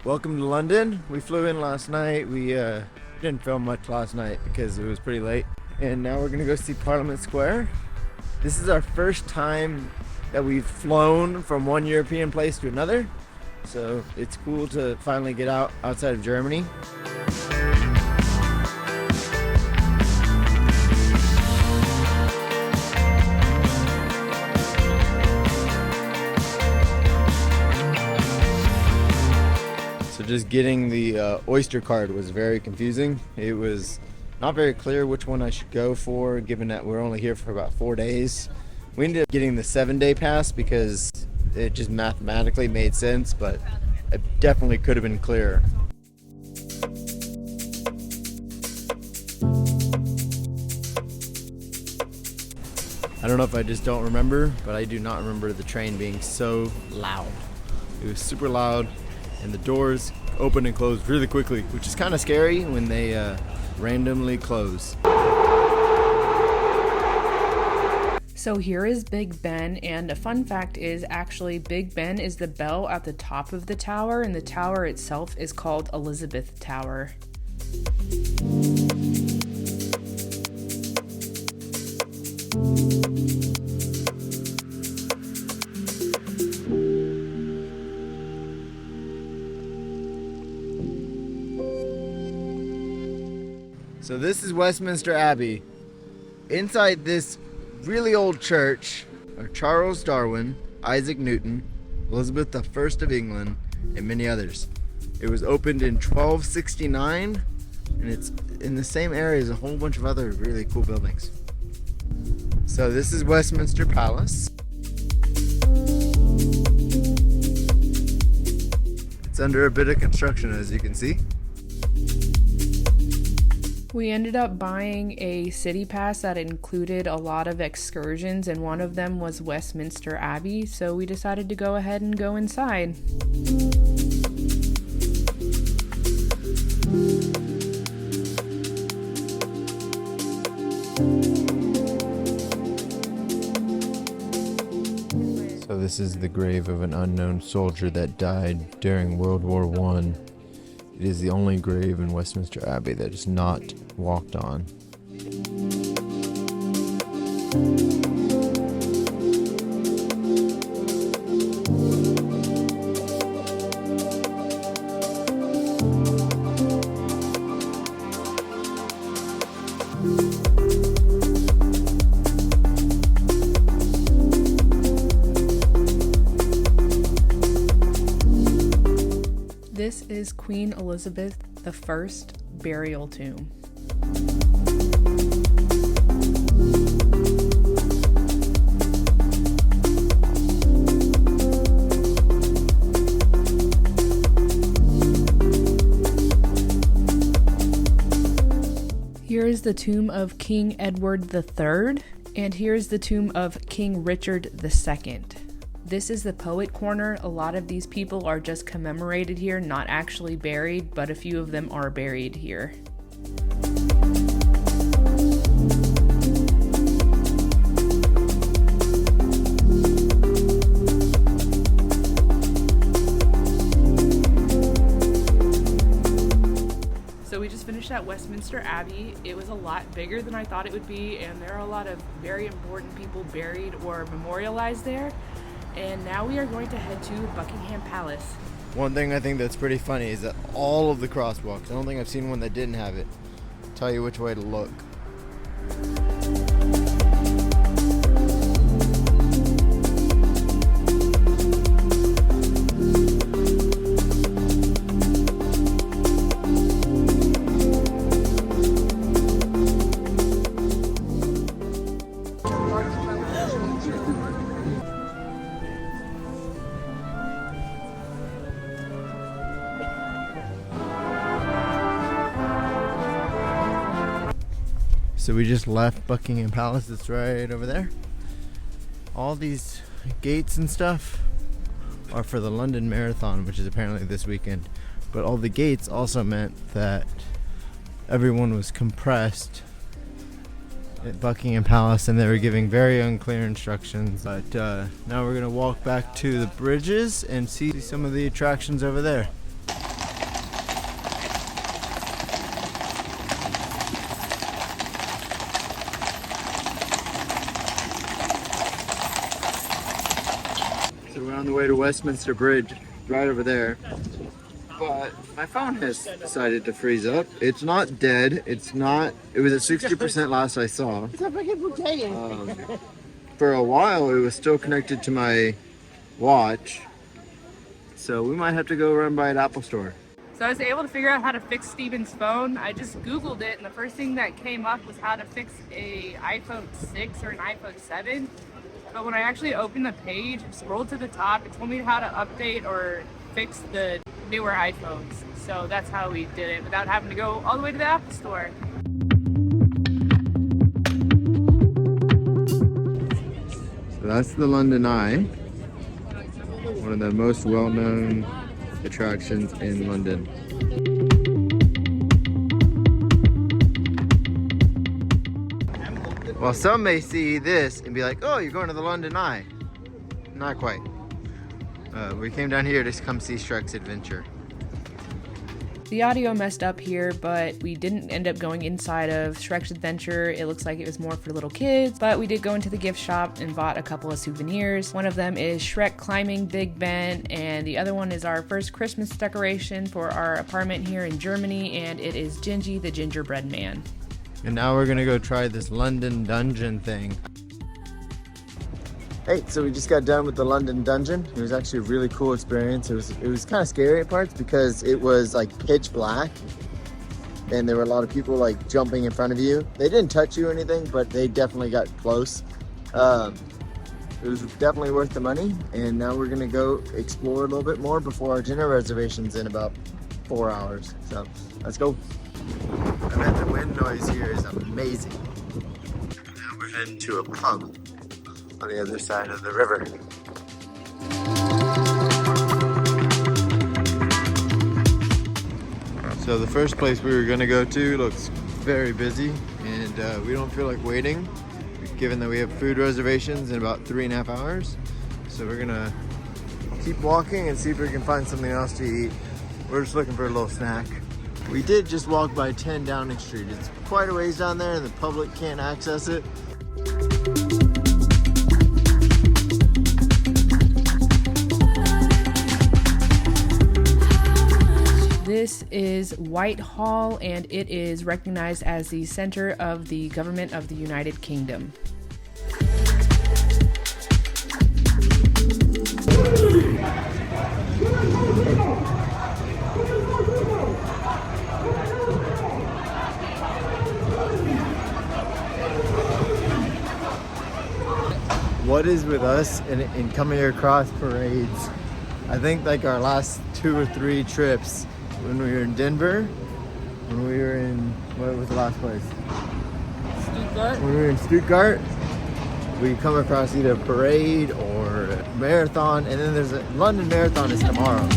Welcome to London. We flew in last night. We didn't film much last night because it was pretty late. And now we're gonna go see Parliament Square. This is our first time that we've flown from one European place to another. So it's cool to finally get outside of Germany. So just getting the Oyster card was very confusing. It was not very clear which one I should go for, given that we're only here for about 4 days. We ended up getting the 7-day pass because it just mathematically made sense, but it definitely could have been clearer. I don't know if I just don't remember, but I do not remember the train being so loud. It was super loud, and the doors opened and closed really quickly, which is kind of scary when they randomly close. So here is Big Ben, and a fun fact is actually Big Ben is the bell at the top of the tower, and the tower itself is called Elizabeth Tower. So this is Westminster Abbey. Inside this really old church are Charles Darwin, Isaac Newton, Elizabeth I of England, and many others. It was opened in 1269, and it's in the same area as a whole bunch of other really cool buildings. So this is Westminster Palace. It's under a bit of construction, as you can see. We ended up buying a city pass that included a lot of excursions, and one of them was Westminster Abbey, so we decided to go ahead and go inside. So this is the grave of an unknown soldier that died during World War I. It is the only grave in Westminster Abbey that is not walked on. This is Queen Elizabeth I's burial tomb. Here is the tomb of King Edward III, and here is the tomb of King Richard II. This is the poet corner. A lot of these people are just commemorated here, not actually buried, but a few of them are buried here. So we just finished at Westminster Abbey. It was a lot bigger than I thought it would be, and there are a lot of very important people buried or memorialized there. And now we are going to head to Buckingham Palace. One thing I think that's pretty funny is that all of the crosswalks, I don't think I've seen one that didn't have it, tell you which way to look. So we just left Buckingham Palace. It's right over there. All these gates and stuff are for the London Marathon, which is apparently this weekend. But all the gates also meant that everyone was compressed at Buckingham Palace, and they were giving very unclear instructions. But now we're gonna walk back to the bridges and see some of the attractions over there. on the way to Westminster Bridge, right over there. But my phone has decided to freeze up. It's not dead. It was at 60% last I saw. For a while, it was still connected to my watch. So we might have to go run by an Apple store. So I was able to figure out how to fix Steven's phone. I just Googled it, and the first thing that came up was how to fix a iPhone 6 or an iPhone 7. But when I actually opened the page and scrolled to the top, it told me how to update or fix the newer iPhones. So that's how we did it without having to go all the way to the Apple store. So that's the London Eye, one of the most well-known attractions in London. Well, some may see this and be like, oh, you're going to the London Eye. Not quite. We came down here to come see Shrek's Adventure. The audio messed up here, but we didn't end up going inside of Shrek's Adventure. It looks like it was more for little kids, but we did go into the gift shop and bought a couple of souvenirs. One of them is Shrek climbing Big Ben, and the other one is our first Christmas decoration for our apartment here in Germany, and it is Gingy the Gingerbread Man. And now we're gonna go try this London Dungeon thing. Hey, so we just got done with the London Dungeon. It was actually a really cool experience. It was kind of scary at parts because it was like pitch black and there were a lot of people like jumping in front of you. They didn't touch you or anything, but they definitely got close. It was definitely worth the money, and now we're gonna go explore a little bit more before our dinner reservation's in about 4 hours. So let's go. I bet the wind noise here is amazing. Now we're heading to a pub on the other side of the river. So the first place we were gonna go to looks very busy, and we don't feel like waiting, given that we have food reservations in about 3.5 hours. So we're gonna keep walking and see if we can find something else to eat. We're just looking for a little snack. We did just walk by 10 Downing Street. It's quite a ways down there and the public can't access it. This is Whitehall, and it is recognized as the center of the government of the United Kingdom. What is with us in coming across parades? I think like our last 2 or 3 trips, when we were in Denver, when we were in, what was the last place? Stuttgart. When we were in Stuttgart, we come across either a parade or a marathon, and then there's a London Marathon is tomorrow.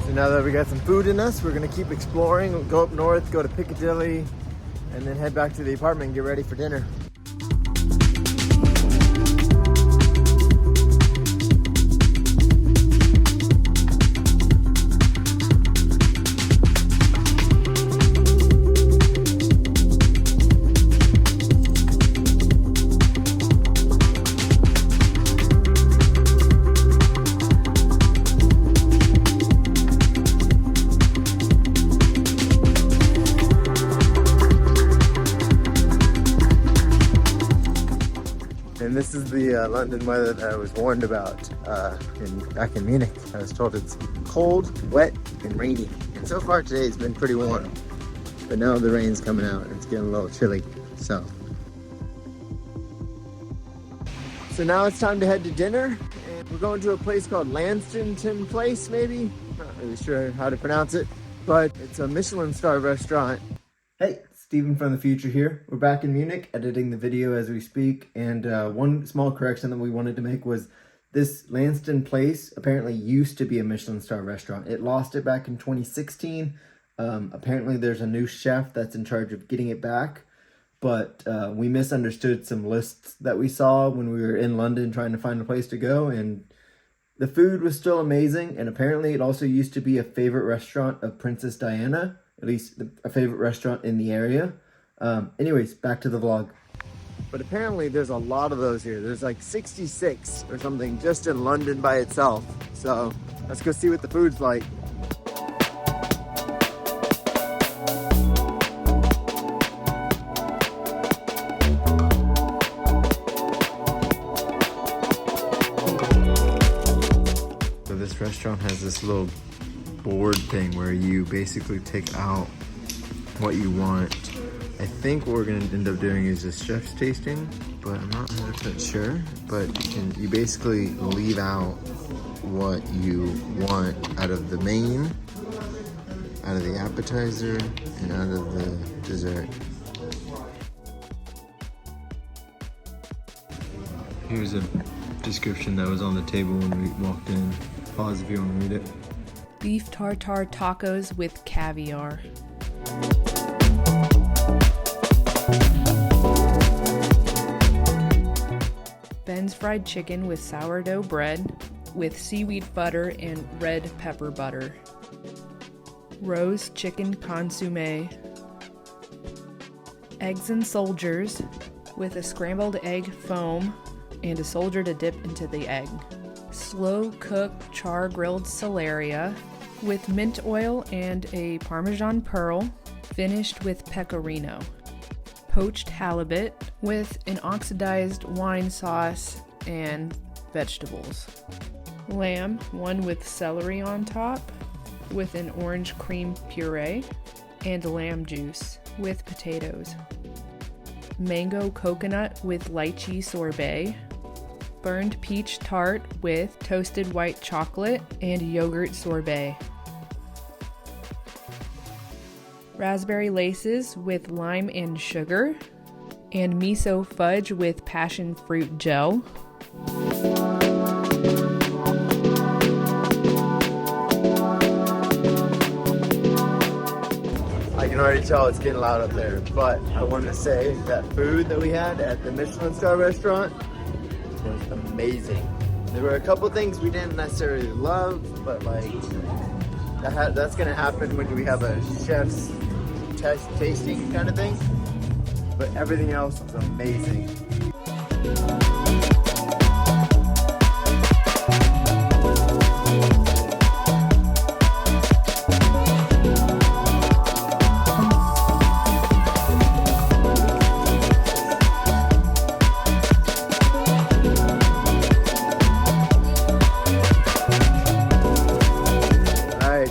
So now that we got some food in us, we're gonna keep exploring. We'll go up north, go to Piccadilly, and then head back to the apartment and get ready for dinner. And this is the London weather that I was warned about back in Munich. I was told it's cold, wet, and rainy. And so far today it's been pretty warm. But now the rain's coming out and it's getting a little chilly. So now it's time to head to dinner. And we're going to a place called Launceston Place, maybe? Not really sure how to pronounce it. But it's a Michelin star restaurant. Hey, Steven from the future here. We're back in Munich editing the video as we speak, and one small correction that we wanted to make was this Launceston Place apparently used to be a Michelin star restaurant. It lost it back in 2016. Apparently there's a new chef that's in charge of getting it back, but we misunderstood some lists that we saw when we were in London trying to find a place to go, and the food was still amazing, and apparently it also used to be a favorite restaurant of Princess Diana. at least a favorite restaurant in the area. Anyways, back to the vlog. But apparently there's a lot of those here. There's like 66 or something just in London by itself. So let's go see what the food's like. So this restaurant has this little board thing where you basically take out what you want. I think what we're gonna end up doing is just chef's tasting, but I'm not 100% sure. But you basically leave out what you want out of the main, out of the appetizer, and out of the dessert. Here's a description that was on the table when we walked in. Pause if you want to read it. Beef tartare tacos with caviar. Ben's fried chicken with sourdough bread with seaweed butter and red pepper butter. Rose chicken consomme. Eggs and soldiers with a scrambled egg foam and a soldier to dip into the egg. Slow cooked char grilled celeria with mint oil and a Parmesan pearl, finished with pecorino. Poached halibut with an oxidized wine sauce and vegetables. Lamb, one with celery on top, with an orange cream puree, and lamb juice with potatoes. Mango coconut with lychee sorbet. Burned peach tart with toasted white chocolate and yogurt sorbet. Raspberry laces with lime and sugar, and miso fudge with passion fruit gel. I can already tell it's getting loud up there, but I want to say that food that we had at the Michelin star restaurant was amazing. There were a couple things we didn't necessarily love, but like that's gonna happen when we have a chef's tasting kind of thing. But everything else was amazing.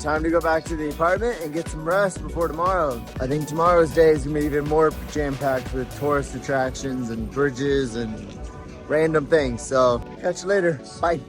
Time to go back to the apartment and get some rest before tomorrow. I think tomorrow's day is gonna be even more jam-packed with tourist attractions and bridges and random things. So catch you later. Bye.